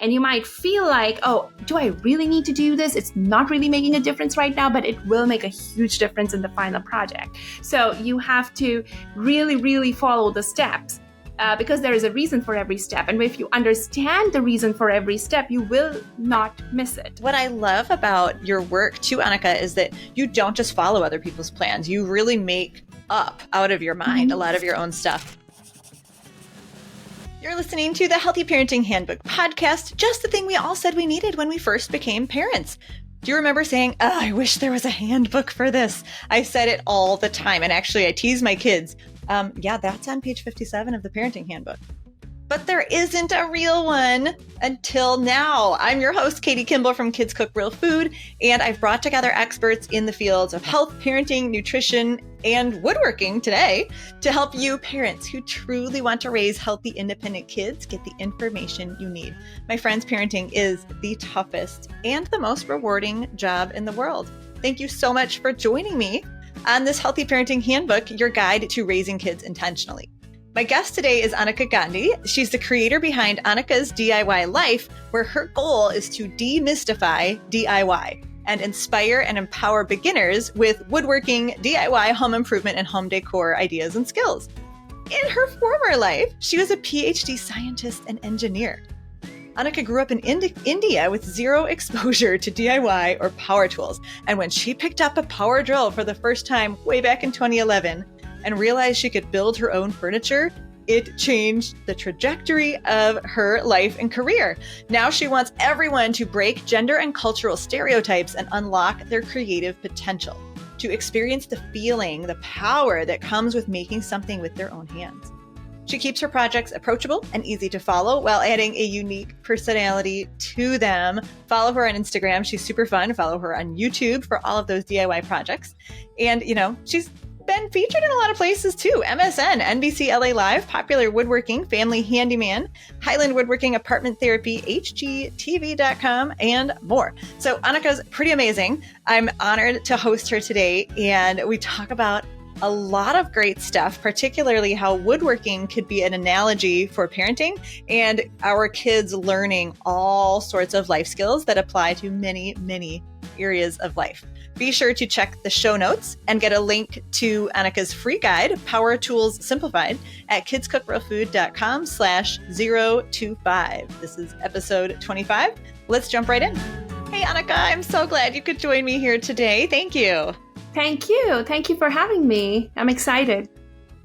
And you might feel like, oh, do I really need to do this? It's not really making a difference right now, but it will make a huge difference in the final project. So you have to really, really follow the steps. Because there is a reason for every step. And if you understand the reason for every step, you will not miss it. What I love about your work too, Anika, is that you don't just follow other people's plans. You really make up out of your mind a lot of your own stuff. You're listening to the Healthy Parenting Handbook podcast, just the thing we all said we needed when we first became parents. Do you remember saying, oh, I wish there was a handbook for this? I said it all the time. And actually, I tease my kids. Yeah, that's on page 57 of the parenting handbook. But there isn't a real one until now. I'm your host, Katie Kimball from Kids Cook Real Food, and I've brought together experts in the fields of health, parenting, nutrition, and woodworking today to help you parents who truly want to raise healthy, independent kids get the information you need. My friends, parenting is the toughest and the most rewarding job in the world. Thank you so much for joining me on this Healthy Parenting Handbook, your guide to raising kids intentionally. My guest today is Anika Gandhi. She's the creator behind Anika's DIY Life, where her goal is to demystify DIY and inspire and empower beginners with woodworking, DIY, home improvement, and home decor ideas and skills. In her former life, she was a PhD scientist and engineer. Anika grew up in India with zero exposure to DIY or power tools. And when she picked up a power drill for the first time way back in 2011 and realized she could build her own furniture, it changed the trajectory of her life and career. Now she wants everyone to break gender and cultural stereotypes and unlock their creative potential, to experience the feeling, the power that comes with making something with their own hands. She keeps her projects approachable and easy to follow while adding a unique personality to them. Follow her on Instagram. She's super fun. Follow her on YouTube for all of those DIY projects. And, she's been featured in a lot of places too. MSN, NBC LA Live, Popular Woodworking, Family Handyman, Highland Woodworking, Apartment Therapy, HGTV.com, and more. So Anika's pretty amazing. I'm honored to host her today, and we talk about a lot of great stuff, particularly how woodworking could be an analogy for parenting and our kids learning all sorts of life skills that apply to many, many areas of life. Be sure to check the show notes and get a link to Anika's free guide, Power Tools Simplified, at kidscookrealfood.com/025. This is episode 25. Let's jump right in. Hey, Anika, I'm so glad you could join me here today. Thank you. Thank you. Thank you for having me. I'm excited.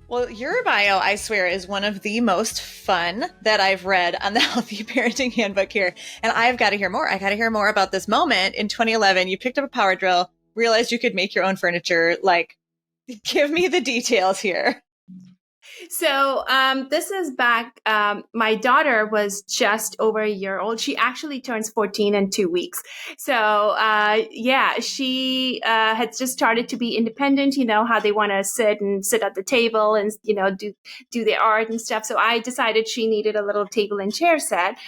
Well, your bio, I swear, is one of the most fun that I've read on the Healthy Parenting Handbook here. And I've got to hear more. I got to hear more about this moment in 2011. You picked up a power drill, realized you could make your own furniture. Give me the details here. So this is back, my daughter was just over a year old. She actually turns 14 in 2 weeks. So she had just started to be independent, how they want to sit at the table and, do their art and stuff. So I decided she needed a little table and chair set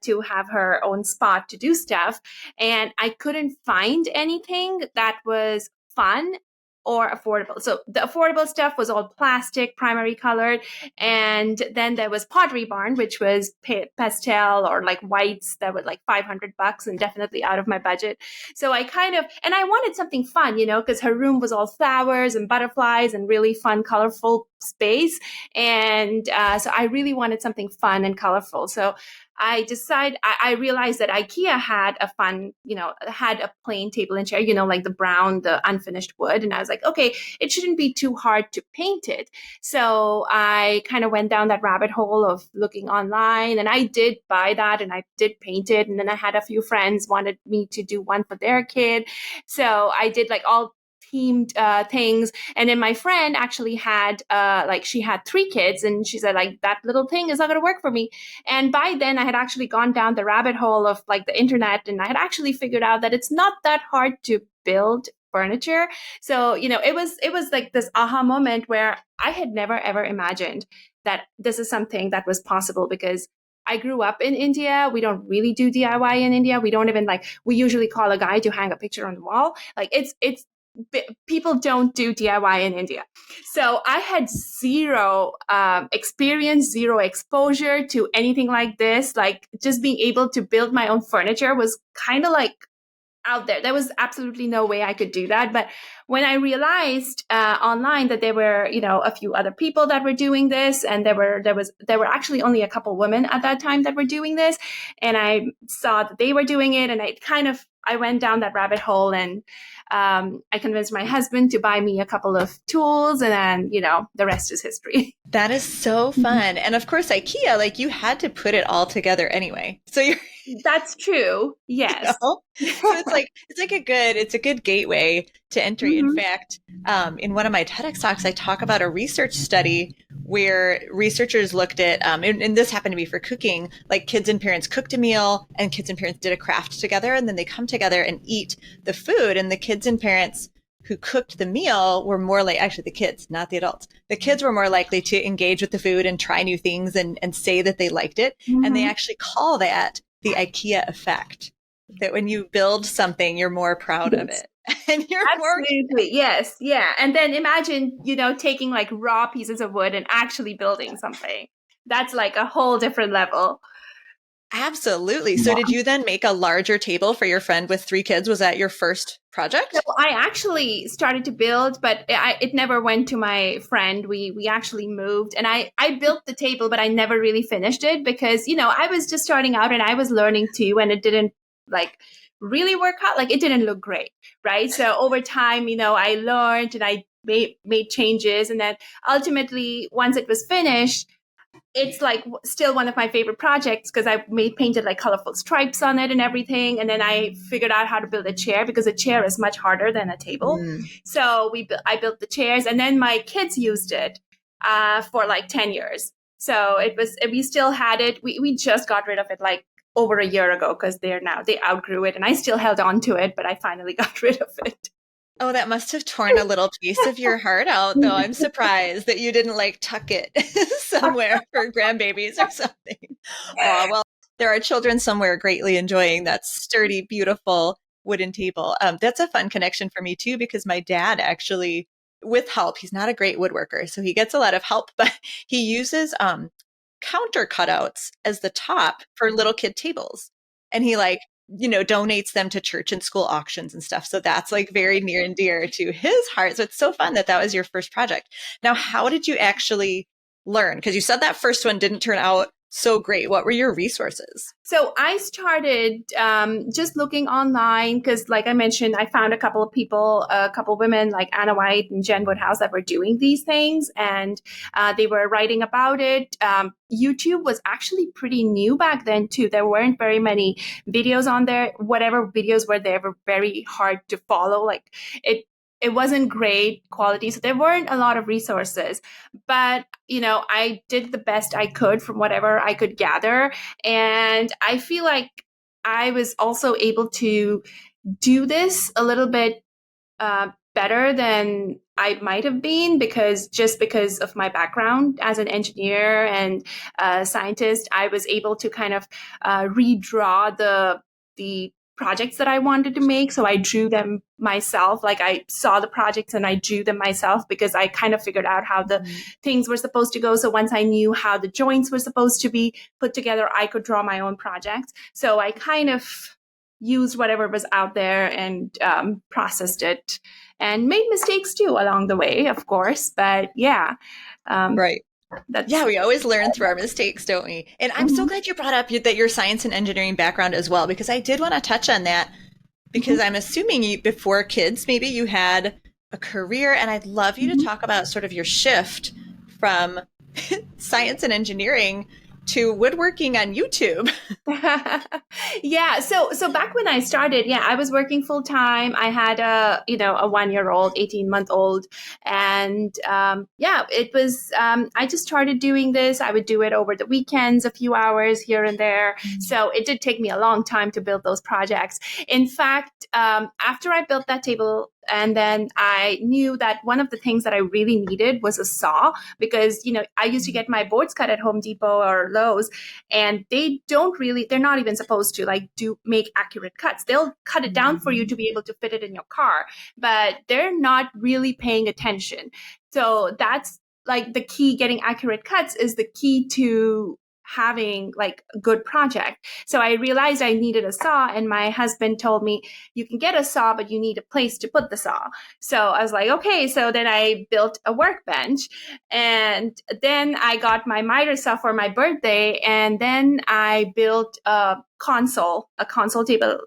to have her own spot to do stuff. And I couldn't find anything that was fun or affordable. So the affordable stuff was all plastic, primary colored. And then there was Pottery Barn, which was pastel or whites that were $500 and definitely out of my budget. So I wanted something fun, because her room was all flowers and butterflies and really fun, colorful space. And so I really wanted something fun and colorful. So I realized that IKEA had had a plain table and chair, like the brown, the unfinished wood. And I was like, okay, it shouldn't be too hard to paint it. So I kind of went down that rabbit hole of looking online, and I did buy that and I did paint it. And then I had a few friends wanted me to do one for their kid. So I did all themed things. And then my friend actually had she had 3 kids, and she said that little thing is not going to work for me. And by then I had actually gone down the rabbit hole of the internet, and I had actually figured out that it's not that hard to build furniture. So, it was this aha moment where I had never ever imagined that this is something that was possible, because I grew up in India. We don't really do DIY in India. We don't even we usually call a guy to hang a picture on the wall. It's people don't do DIY in India. So I had zero experience, zero exposure to anything like this. Like just being able to build my own furniture was kind of like out there. There was absolutely no way I could do that. But when I realized online that there were, a few other people that were doing this, and there were actually only a couple women at that time that were doing this, and I saw that they were doing it, and I went down that rabbit hole, and I convinced my husband to buy me a couple of tools, and then, the rest is history. That is so fun. And of course, IKEA, like you had to put it all together anyway. So you're That's true. Yes. So it's a good gateway to entry. In fact, in one of my TEDx talks, I talk about a research study where researchers looked at, and this happened to be for cooking, like kids and parents cooked a meal and kids and parents did a craft together, and then they come together and eat the food. And the kids and parents who cooked the meal were more like, actually the kids, not the adults. The kids were more likely to engage with the food and try new things and say that they liked it. And they actually call that the IKEA effect, that when you build something, you're more proud of it. And you're absolutely yes. Yeah. And then imagine, taking like raw pieces of wood and actually building something. That's like a whole different level. Absolutely. So did you then make a larger table for your friend with 3 kids? Was that your first project? So I actually started to build, but it never went to my friend. We actually moved, and I built the table, but I never really finished it because, I was just starting out and I was learning too, and it didn't like really work out. Like it didn't look great. Right. So over time, I learned and I made changes. And then ultimately, once it was finished, it's like still one of my favorite projects because I painted like colorful stripes on it and everything. And then I figured out how to build a we because a chair is much harder than a table. So I built the chairs, and then my kids used it for like 10 years. So we still had it. We just got rid of it like over a year ago because they outgrew it, and I still held on to it, but I finally got rid of it. Oh, that must have torn a little piece of your heart out, though. I'm surprised that you didn't like tuck it somewhere for grandbabies or something. Oh, well, there are children somewhere greatly enjoying that sturdy, beautiful wooden table. That's a fun connection for me, too, because my dad actually, with help, he's not a great woodworker, so he gets a lot of help, but he uses counter cutouts as the top for little kid tables. And he donates them to church and school auctions and stuff. So that's like very near and dear to his heart. So it's so fun that was your first project. Now, how did you actually learn? Because you said that first one didn't turn out so great. What were your resources? So I started just looking online because, like I mentioned, I found a couple of people, a couple of women like Anna White and Jen Woodhouse that were doing these things, and they were writing about it. YouTube was actually pretty new back then too. There weren't very many videos on there. Whatever videos were there were very hard to follow. Like it wasn't great quality. So there weren't a lot of resources, but, I did the best I could from whatever I could gather. And I feel like I was also able to do this a little bit better than I might have been because of my background as an engineer and scientist, I was able to kind of redraw the projects that I wanted to make. So I drew them myself. Like I saw the projects and I drew them myself because I kind of figured out how the things were supposed to go. So once I knew how the joints were supposed to be put together, I could draw my own projects. So I kind of used whatever was out there and processed it and made mistakes too along the way, of course. But yeah. Right. We always learn through our mistakes, don't we? And I'm so glad you brought up that your science and engineering background as well, because I did want to touch on that because I'm assuming before kids, maybe you had a career, and I'd love you to talk about sort of your shift from science and engineering to woodworking on YouTube. Yeah. So back when I started, I was working full time. I had a 1-year-old, 18-month-old. And it was, I just started doing this. I would do it over the weekends, a few hours here and there. So it did take me a long time to build those projects. In fact, after I built that table, And then I knew that one of the things that I really needed was a saw, because, I used to get my boards cut at Home Depot or Lowe's, and they're not even supposed to like make accurate cuts. They'll cut it down for you to be able to fit it in your car, but they're not really paying attention. So that's like the key. Getting accurate cuts is the key to having like a good project. So I realized I needed a saw, and my husband told me, you can get a saw, but you need a place to put the saw. So I was like, okay. So then I built a workbench, and then I got my miter saw for my birthday. And then I built a console table,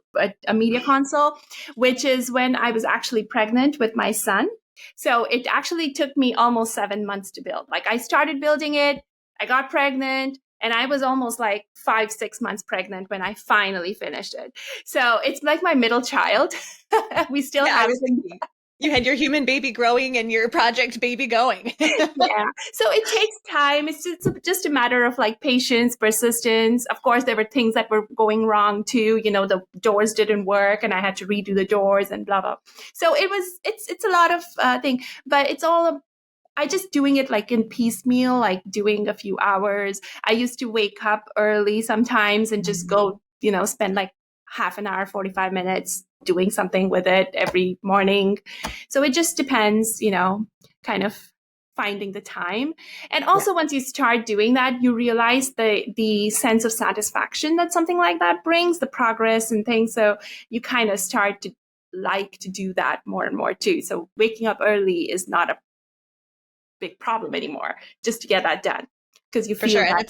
a media console, which is when I was actually pregnant with my son. So it actually took me almost 7 months to build. Like I started building it, I got pregnant, and I was almost like 5, 6 months pregnant when I finally finished it. So it's like my middle child. We still Yeah, I have. was thinking you had your human baby growing and your project baby going. Yeah. So it takes time. It's just a matter of like patience, persistence. Of course, there were things that were going wrong too. The doors didn't work, and I had to redo the doors and blah blah. So it's a lot of thing, but it's all. I just doing it like in piecemeal, like doing a few hours. I used to wake up early sometimes and just go, spend like half an hour, 45 minutes doing something with it every morning. So it just depends, kind of finding the time. And also once you start doing that, you realize the sense of satisfaction that something like that brings, the progress and things. So you kind of start to like to do that more and more too. So waking up early is not a big problem anymore, just to get that done, because you For feel sure. And that.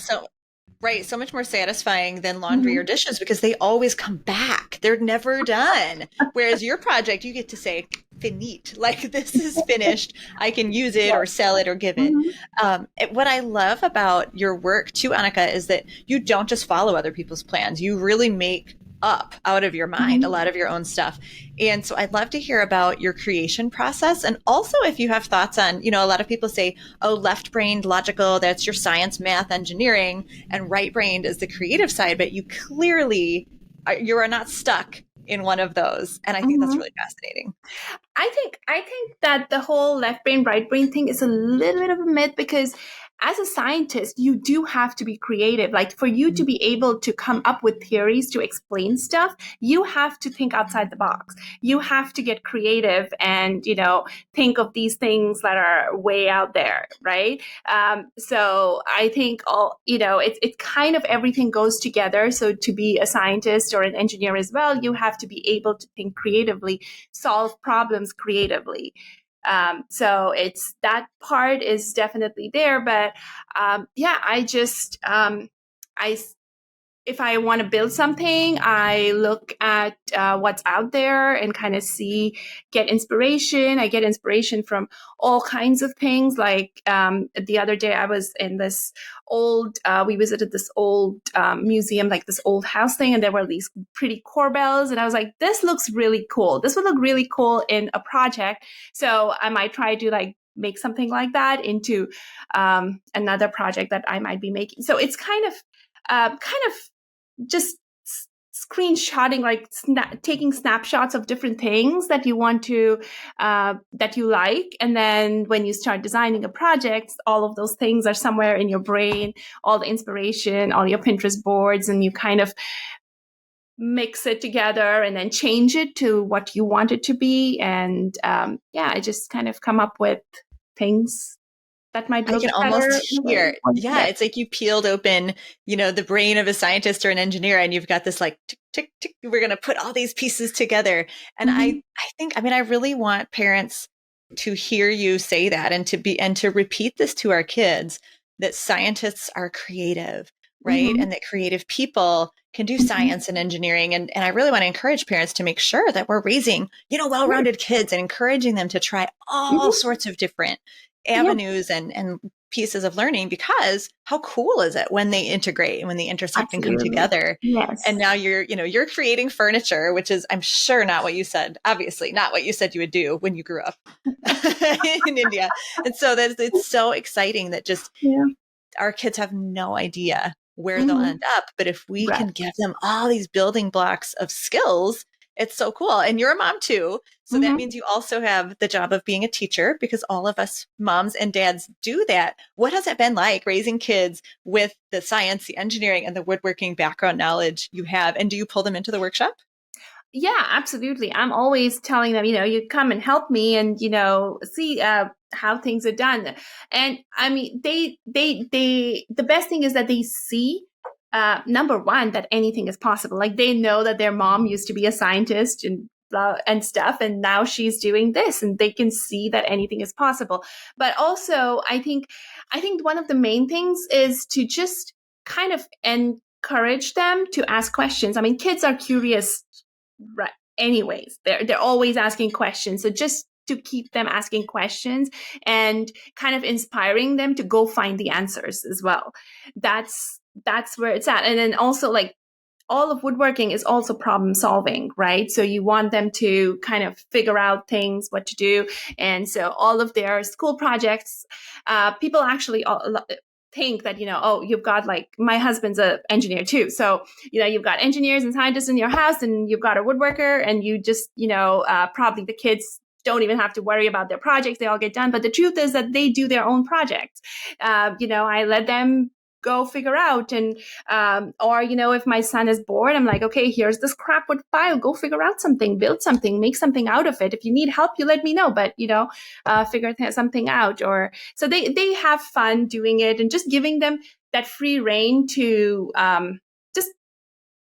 it's so much more satisfying than laundry or dishes because they always come back. They're never done. Whereas your project, you get to say, finite, like this is finished. I can use it or sell it or give it. What I love about your work too, Anika, is that you don't just follow other people's plans. You really make up out of your mind a lot of your own stuff. And so I'd love to hear about your creation process. And also if you have thoughts on, a lot of people say, oh, left-brained, logical, that's your science, math, engineering, and right-brained is the creative side, but you clearly, you are not stuck in one of those. And I think that's really fascinating. I think that the whole left brain, right brain thing is a little bit of a myth, because as a scientist, you do have to be creative. Like for you to be able to come up with theories to explain stuff, you have to think outside the box. You have to get creative and, think of these things that are way out there, right? So I think it's kind of everything goes together. So to be a scientist or an engineer as well, you have to be able to think creatively, solve problems creatively. So it's that part is definitely there, but I just if I want to build something, I look at what's out there and kind of get inspiration. I get inspiration from all kinds of things. Like the other day, I was in this we visited this old museum, like this old house thing, and there were these pretty corbels. And I was like, this looks really cool. This would look really cool in a project. So I might try to like make something like that into another project that I might be making. So it's kind of just screenshotting, like taking snapshots of different things that you want to that you like, and then when you start designing a project, all of those things are somewhere in your brain, all the inspiration, all your Pinterest boards, and you kind of mix it together and then change it to what you want it to be. And I just kind of come up with things that might I look can better. almost hear, it's like you peeled open, the brain of a scientist or an engineer, and you've got this like tick, tick, tick. We're going to put all these pieces together. And I think, I really want parents to hear you say that and to repeat this to our kids, that scientists are creative, right? And that creative people can do science and engineering. And I really want to encourage parents to make sure that we're raising, well-rounded kids and encouraging them to try all sorts of different avenues and pieces of learning, because how cool is it when they integrate and when they intersect and come together? Yes. And now you're creating furniture, which is, I'm sure, not what you said, obviously not what you said you would do when you grew up in India. And so it's so exciting that just our kids have no idea where they'll end up. But if we can give them all these building blocks of skills, It's so cool. And you're a mom too. So that Mhm. means you also have the job of being a teacher, because all of us moms and dads do that. What has it been like raising kids with the science, the engineering, and the woodworking background knowledge you have? And do you pull them into the workshop? Yeah, absolutely. I'm always telling them, you come and help me and, see how things are done. And I mean, the best thing is that they see, number one, that anything is possible. Like they know that their mom used to be a scientist and and stuff, and now she's doing this, and they can see that anything is possible. But also, I think one of the main things is to just kind of encourage them to ask questions. I mean, kids are curious, right? Anyways, they're always asking questions. So just to keep them asking questions and kind of inspiring them to go find the answers as well. That's where it's at. And then also, like, all of woodworking is also problem solving, right? So you want them to kind of figure out things, what to do. And so all of their school projects, people actually think that, oh, you've got, like, my husband's an engineer too. So, you've got engineers and scientists in your house, and you've got a woodworker, and you just, probably the kids don't even have to worry about their projects. They all get done. But the truth is that they do their own projects. I let them go figure out. And or if my son is bored, I'm like, okay, here's this crap wood file, go figure out something, build something, make something out of it. If you need help, you let me know, but figure something out. Or so they have fun doing it, and just giving them that free reign to just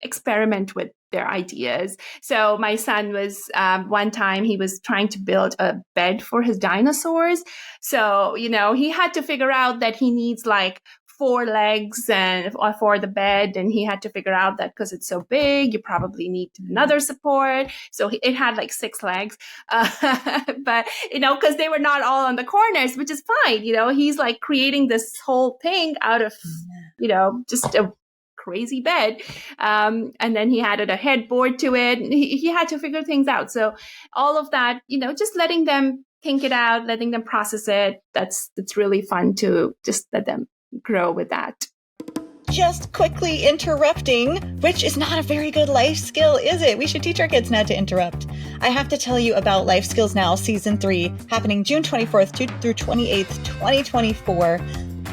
experiment with their ideas. So my son was, one time he was trying to build a bed for his dinosaurs. So, he had to figure out that he needs like 4 legs and for the bed. And he had to figure out that because it's so big, you probably need another support. So it had like 6 legs. But, because they were not all on the corners, which is fine. He's like creating this whole thing out of, just a crazy bed. And then he added a headboard to it. He had to figure things out. So all of that, just letting them think it out, letting them process it. That's really fun to just let them grow with that. Just quickly interrupting, which is not a very good life skill, is it? We should teach our kids not to interrupt. I have to tell you about Life Skills Now Season 3, happening June 24th through 28th, 2024.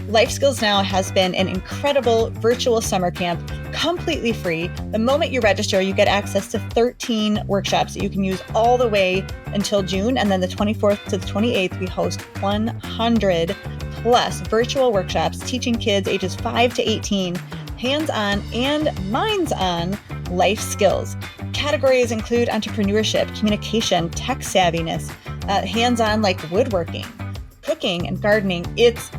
Life Skills Now has been an incredible virtual summer camp, completely free. The moment you register, you get access to 13 workshops that you can use all the way until June. And then the 24th to the 28th, we host 100 plus virtual workshops teaching kids ages 5 to 18 hands-on and minds-on life skills. Categories include entrepreneurship, communication, tech savviness, hands-on like woodworking, cooking, and gardening. It's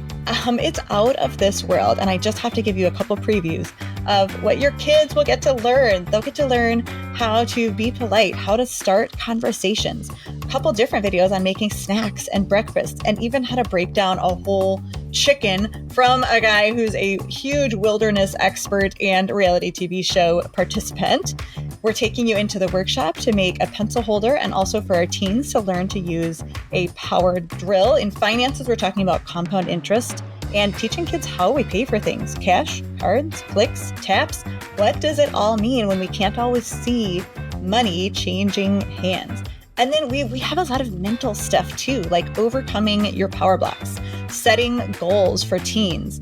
out of this world, and I just have to give you a couple previews of what your kids will get to learn. They'll get to learn how to be polite, how to start conversations, a couple different videos on making snacks and breakfast, and even how to break down a whole chicken from a guy who's a huge wilderness expert and reality TV show participant. We're taking you into the workshop to make a pencil holder, and also for our teens to learn to use a power drill. In finances, we're talking about compound interest and teaching kids how we pay for things: cash, cards, clicks, taps. What does it all mean when we can't always see money changing hands? And then we have a lot of mental stuff too, like overcoming your power blocks, setting goals for teens,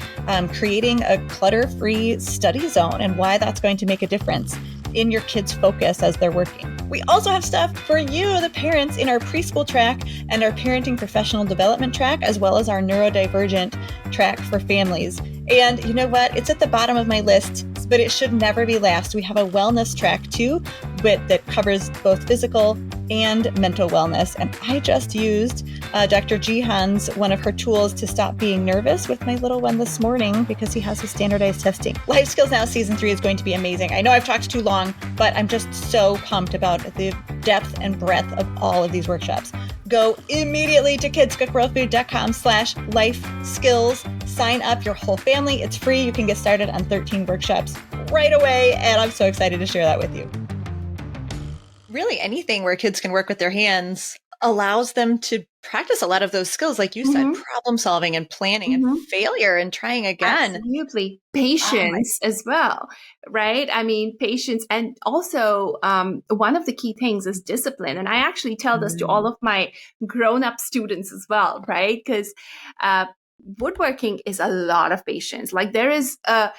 creating a clutter-free study zone, and why that's going to make a difference in your kids' focus as they're working. We also have stuff for you, the parents, in our preschool track and our parenting professional development track, as well as our neurodivergent track for families. And you know what? It's at the bottom of my list, but it should never be last. We have a wellness track too, that covers both physical and mental wellness. And I just used Dr. Jihan's, one of her tools to stop being nervous with my little one this morning, because he has his standardized testing. Life Skills Now Season 3 is going to be amazing. I know I've talked too long, but I'm just so pumped about the depth and breadth of all of these workshops. Go immediately to kidscookworldfood.com/life-skills. Sign up your whole family. It's free. You can get started on 13 workshops right away. And I'm so excited to share that with you. Really, anything where kids can work with their hands allows them to practice a lot of those skills, like you said, Mm-hmm. problem solving and planning and Mm-hmm. failure and trying again. Absolutely. Oh my, Patience as well, right? I mean, patience. And also, one of the key things is discipline. And I actually tell this to all mm, of my grown up students as well, right? Because uh, woodworking is a lot of patience. Like there is a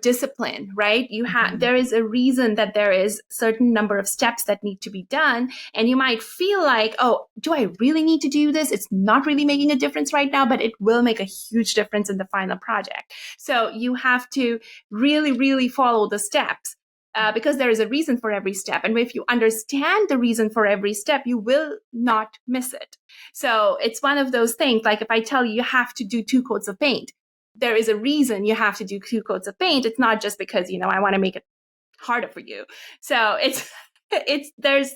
discipline, right? mhm. There is a reason that there is certain number of steps that need to be done. And you might feel like, oh, do I really need to do this? It's not really making a difference right now, but it will make a huge difference in the final project. So you have to really, really follow the steps. Because there is a reason for every step. And if you understand the reason for every step, you will not miss it. So it's one of those things, like if I tell you you have to do 2 coats of paint, there is a reason you have to do 2 coats of paint. It's not just because, I want to make it harder for you. So there's,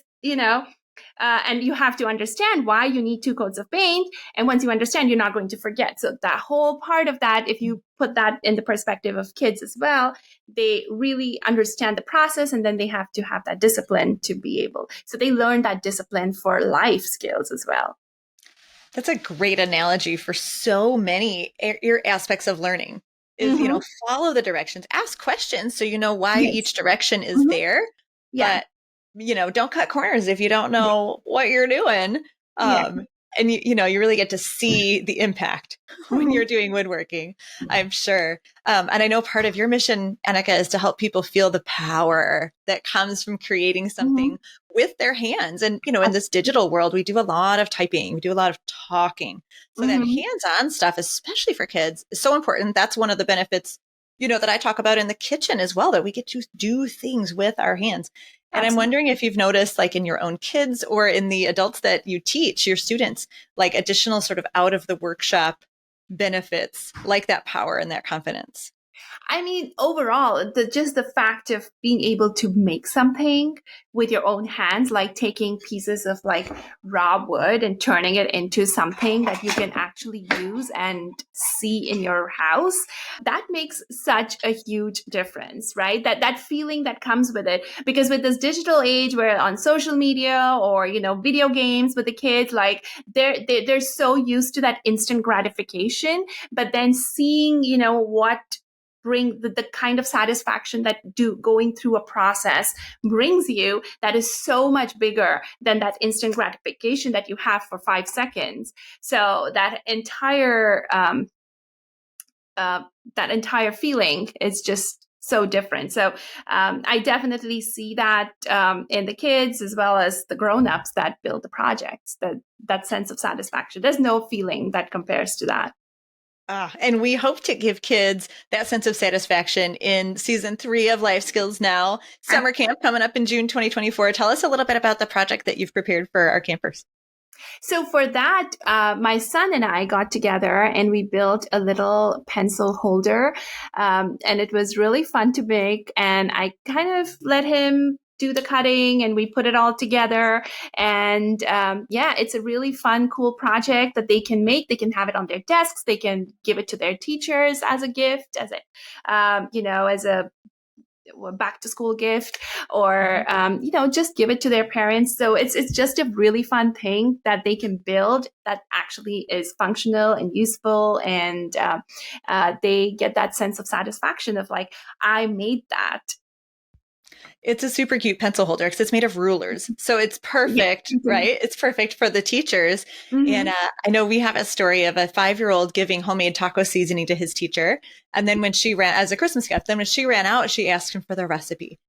and you have to understand why you need 2 coats of paint. And once you understand, you're not going to forget. So that whole part of that, if you put that in the perspective of kids as well, they really understand the process, and then they have to have that discipline to be able. So they learn that discipline for life skills as well. That's a great analogy for so many your aspects of learning is, Mm-hmm. follow the directions, ask questions so you know why Yes. each direction is Mm-hmm. there, Yeah. but, don't cut corners if you don't Yeah. know what you're doing. Yeah. And you really get to see the impact when Mm-hmm. you're doing woodworking, I'm sure. And I know part of your mission, Anika, is to help people feel the power that comes from creating Mm-hmm. something with their hands. And, in this digital world, we do a lot of typing, we do a lot of talking. So that Mm-hmm. hands-on stuff, especially for kids, is so important. That's one of the benefits, that I talk about in the kitchen as well, that we get to do things with our hands. And I'm Absolutely. wondering if you've noticed, like in your own kids or in the adults that you teach, your students, like additional sort of out of the workshop benefits, like that power and that confidence. I mean, overall, just the fact of being able to make something with your own hands, like taking pieces of like raw wood and turning it into something that you can actually use and see in your house, that makes such a huge difference, right? That feeling that comes with it. Because with this digital age, where on social media or video games with the kids, like they're so used to that instant gratification, but then seeing what bring the kind of satisfaction that going through a process brings you, that is so much bigger than that instant gratification that you have for 5 seconds. So uh, that entire feeling is just so different. So I definitely see that in the kids as well as the grown-ups that build the projects, that sense of satisfaction. There's no feeling that compares to that. And we hope to give kids that sense of satisfaction in season 3 of Life Skills Now. Summer camp coming up in June 2024. Tell us a little bit about the project that you've prepared for our campers. So for that, my son and I got together and we built a little pencil holder. And it was really fun to make. And I kind of let him do the cutting and we put it all together. And yeah, it's a really fun, cool project that they can make. They can have it on their desks. They can give it to their teachers as a gift, as a back to school gift, or just give it to their parents. So it's just a really fun thing that they can build that actually is functional and useful, and they get that sense of satisfaction of like, I made that. It's a super cute pencil holder because it's made of rulers. So it's Yeah. perfect, right? It's perfect for the teachers. And Mm-hmm. I know we have a story of a 5-year-old giving homemade taco seasoning to his teacher. And then when she ran, as a Christmas gift, then when she ran out, she asked him for the recipe,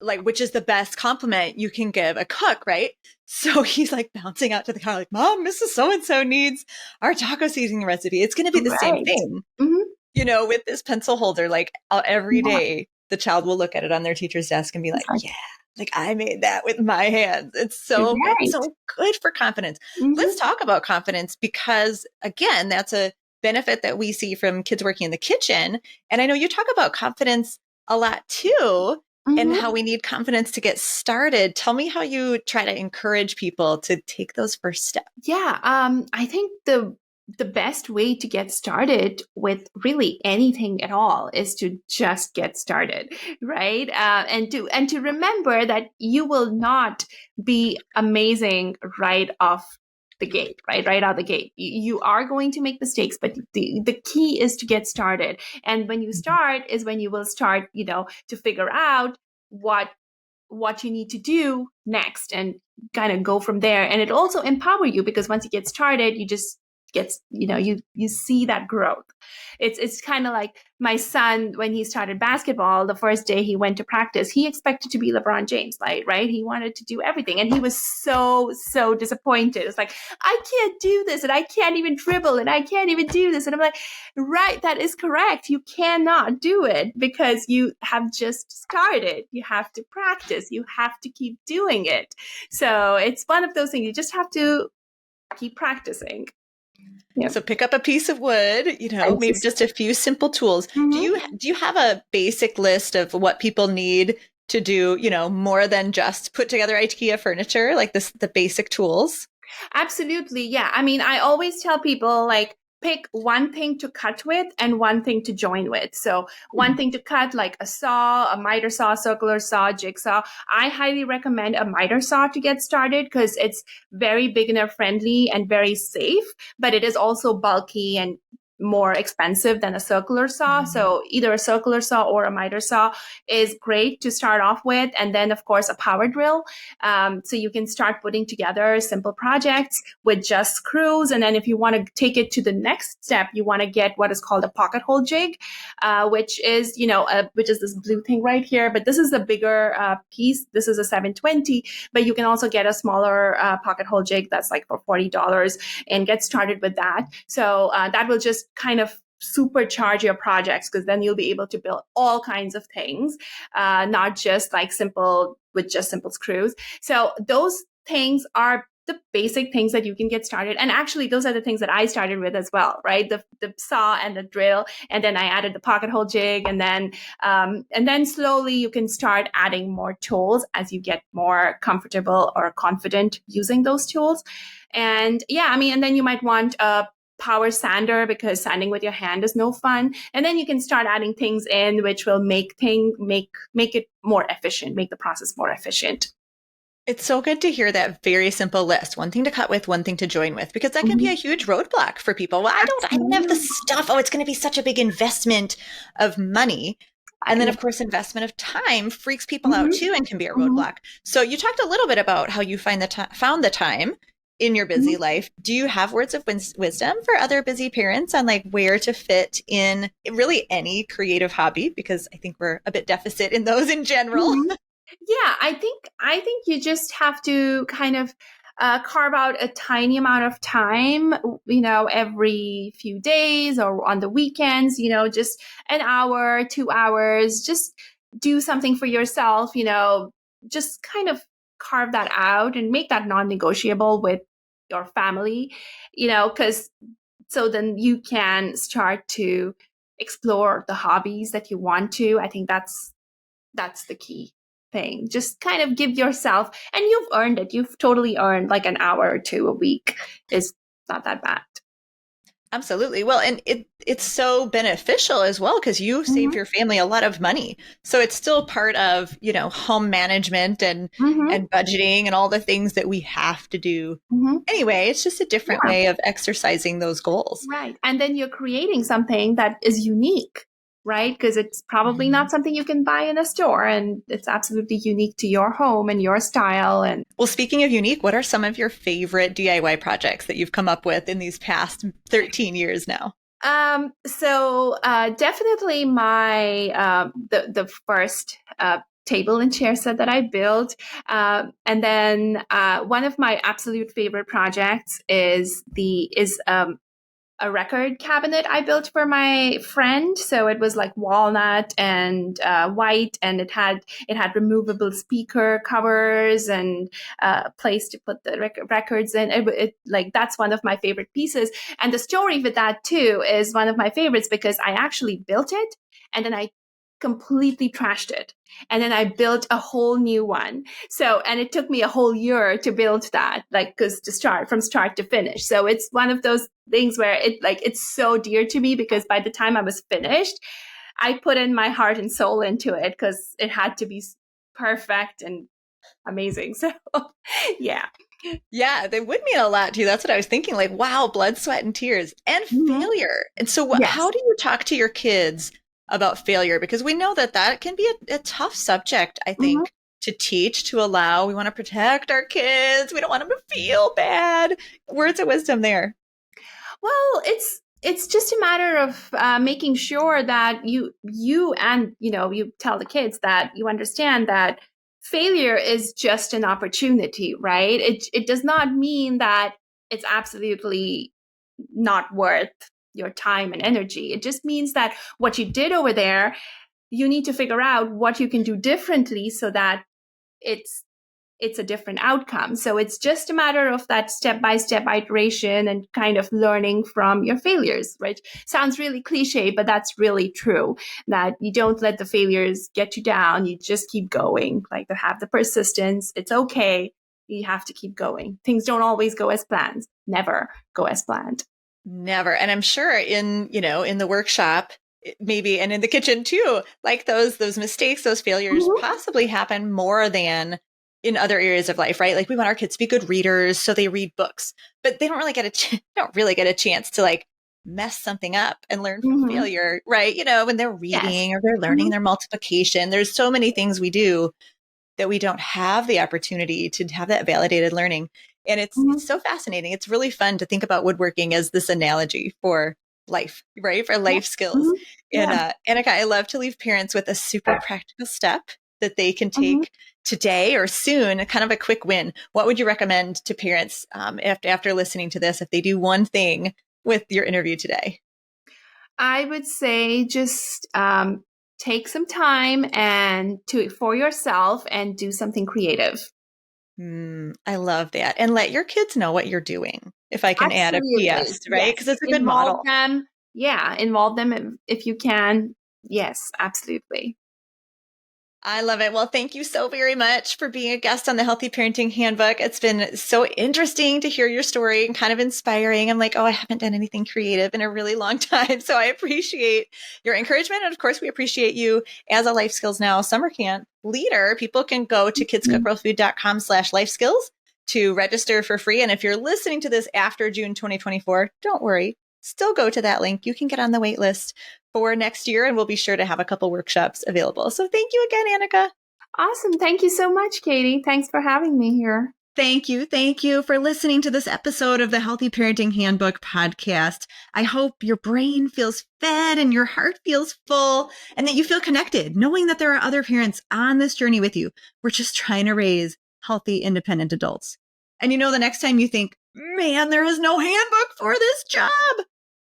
like, which is the best compliment you can give a cook, right? So he's like bouncing out to the car, like, Mom, Mrs. So-and-so needs our taco seasoning recipe. It's going to be the same Right. thing, Mm-hmm. with this pencil holder. Like every Yeah. day, the child will look at it on their teacher's desk and be It's like, like, yeah, like I made that with my hands. It's right. so good for confidence. Mm-hmm. Let's talk about confidence because again, that's a benefit that we see from kids working in the kitchen. And I know you talk about confidence a lot too, and Mm-hmm. how we need confidence to get started. Tell me how you try to encourage people to take those first steps. Yeah, I think the best way to get started with really anything at all is to just get started, right? And to remember that you will not be amazing right off the gate, right out the gate. You are going to make mistakes, but the key is to get started. And when you start is when you will start, to figure out what you need to do next and kind of go from there. And it also empower you because once you get started, you just gets, you see that growth. It's kind of like my son, when he started basketball, the first day he went to practice, he expected to be LeBron James, like, right? He wanted to do everything. And he was so disappointed. It's like, I can't do this. And I can't even dribble. And I can't even do this. And I'm like, right, that is correct. You cannot do it because you have just started. You have to practice. You have to keep doing it. So it's one of those things. You just have to keep practicing. Yep. So pick up a piece of wood, maybe just a few simple tools. Mm-hmm. Do you have a basic list of what people need to do, more than just put together IKEA furniture, like the basic tools? Absolutely. Yeah. I mean, I always tell people like, pick one thing to cut with and one thing to join with. So one thing to cut, like a saw, a miter saw, circular saw, jigsaw. I highly recommend a miter saw to get started because it's very beginner friendly and very safe, but it is also bulky and more expensive than a circular saw. So either a circular saw or a miter saw is great to start off with. And then of course a power drill. So you can start putting together simple projects with just screws. And then if you want to take it to the next step, you want to get what is called a pocket hole jig, which is, which is this blue thing right here. But this is a bigger piece. This is a 720, but you can also get a smaller pocket hole jig that's like for $40 and get started with that. So that will just kind of supercharge your projects because then you'll be able to build all kinds of things, not just like simple screws. So those things are the basic things that you can get started. And actually, those are the things that I started with as well, right? The saw and the drill, and then I added the pocket hole jig, and then slowly you can start adding more tools as you get more comfortable or confident using those tools. And yeah, I mean, and then you might want a power sander because sanding with your hand is no fun. And then you can start adding things in which will make it more efficient, make the process more efficient. It's so good to hear that very simple list. One thing to cut with, one thing to join with, because that can be a huge roadblock for people. Well, I don't have the stuff. Oh, it's going to be such a big investment of money. And then, of course, investment of time freaks people out too and can be a roadblock. So you talked a little bit about how you found the time in your busy life. Do you have words of wisdom for other busy parents on like where to fit in really any creative hobby? Because I think we're a bit deficit in those in general. Yeah, I think you just have to kind of carve out a tiny amount of time, every few days or on the weekends, just an hour, 2 hours, just do something for yourself, just kind of carve that out and make that non-negotiable with your family, because so then you can start to explore the hobbies that you want to. I think that's the key thing. Just kind of give yourself, and you've earned it. You've totally earned like an hour or two a week. Is not that bad. Absolutely. Well, and it's so beneficial as well because you save your family a lot of money. So it's still part of, home management and budgeting and all the things that we have to do. Anyway, it's just a different way of exercising those goals. Right. And then you're creating something that is unique, right? Because it's probably not something you can buy in a store, and it's absolutely unique to your home and your style. And well, speaking of unique, what are some of your favorite DIY projects that you've come up with in these past 13 years now? So definitely my the first table and chair set that I built, and then one of my absolute favorite projects is a record cabinet I built for my friend. So it was like walnut and white, and it had removable speaker covers and a place to put the records in. It like that's one of my favorite pieces. And the story with that too is one of my favorites because I actually built it and then I completely trashed it. And then I built a whole new one. So, and it took me a whole year to build that, like, cause to start from start to finish. So it's one of those things where it's so dear to me because by the time I was finished, I put in my heart and soul into it because it had to be perfect and amazing. So yeah. Yeah, they would mean a lot to you. That's what I was thinking. Like, wow, blood, sweat, and tears and Hmm. failure. And so, how Yes. do you talk to your kids about failure? Because we know that that can be a tough subject, I Hmm. think, to teach, to allow. We want to protect our kids. We don't want them to feel bad. Words of wisdom there. Well, it's just a matter of making sure that you and you tell the kids that you understand that failure is just an opportunity, right? It does not mean that it's absolutely not worth your time and energy. It just means that what you did over there, you need to figure out what you can do differently so that it's it's a different outcome. So it's just a matter of that step by step iteration and kind of learning from your failures, which sounds really cliche, but that's really true. That you don't let the failures get you down. You just keep going, like to have the persistence. It's okay. You have to keep going. Things don't always go as planned, never go as planned. Never. And I'm sure in the workshop, maybe, and in the kitchen too, like those mistakes, those failures Mhm. possibly happen more than in other areas of life, right? Like we want our kids to be good readers, so they read books, but they don't really get don't really get a chance to like mess something up and learn from Mhm. failure, right? When they're Yes. reading or they're learning Mhm. their multiplication. There's so many things we do that we don't have the opportunity to have that validated learning. And it's Mhm. so fascinating. It's really fun to think about woodworking as this analogy for life, right? For Yeah. life skills. Mhm. And Yeah. Anika, I love to leave parents with a super practical step that they can Mhm. take today or soon, kind of a quick win. What would you recommend to parents after listening to this if they do one thing with your interview today? I would say just take some time and to for yourself and do something creative. I love that. And let your kids know what you're doing. If I can add a PS, Absolutely. right? Yes. Because it's a good Involve model. them. Yeah. Involve them if you can. Yes, absolutely. I love it. Well, thank you so very much for being a guest on the Healthy Parenting Handbook. It's been so interesting to hear your story and kind of inspiring. I'm like, oh, I haven't done anything creative in a really long time. So I appreciate your encouragement. And of course, we appreciate you as a Life Skills Now summer camp leader. People can go to kidscookrealfood.com/life skills to register for free. And if you're listening to this after June 2024, don't worry. Still go to that link. You can get on the wait list for next year, and we'll be sure to have a couple workshops available. So thank you again, Anika. Awesome. Thank you so much, Katie. Thanks for having me here. Thank you. Thank you for listening to this episode of the Healthy Parenting Handbook podcast. I hope your brain feels fed and your heart feels full and that you feel connected, knowing that there are other parents on this journey with you. We're just trying to raise healthy, independent adults. And the next time you think, man, there is no handbook for this job.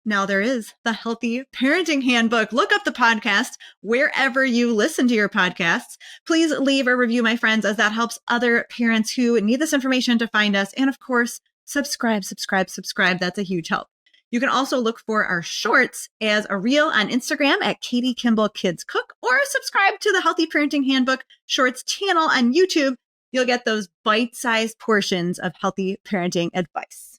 Now there is the Healthy Parenting Handbook. Look up the podcast wherever you listen to your podcasts. Please leave a review, my friends, as that helps other parents who need this information to find us. And of course, subscribe. That's a huge help. You can also look for our shorts as a reel on Instagram at Katie Kimball Kids Cook, or subscribe to the Healthy Parenting Handbook Shorts channel on YouTube. You'll get those bite-sized portions of healthy parenting advice.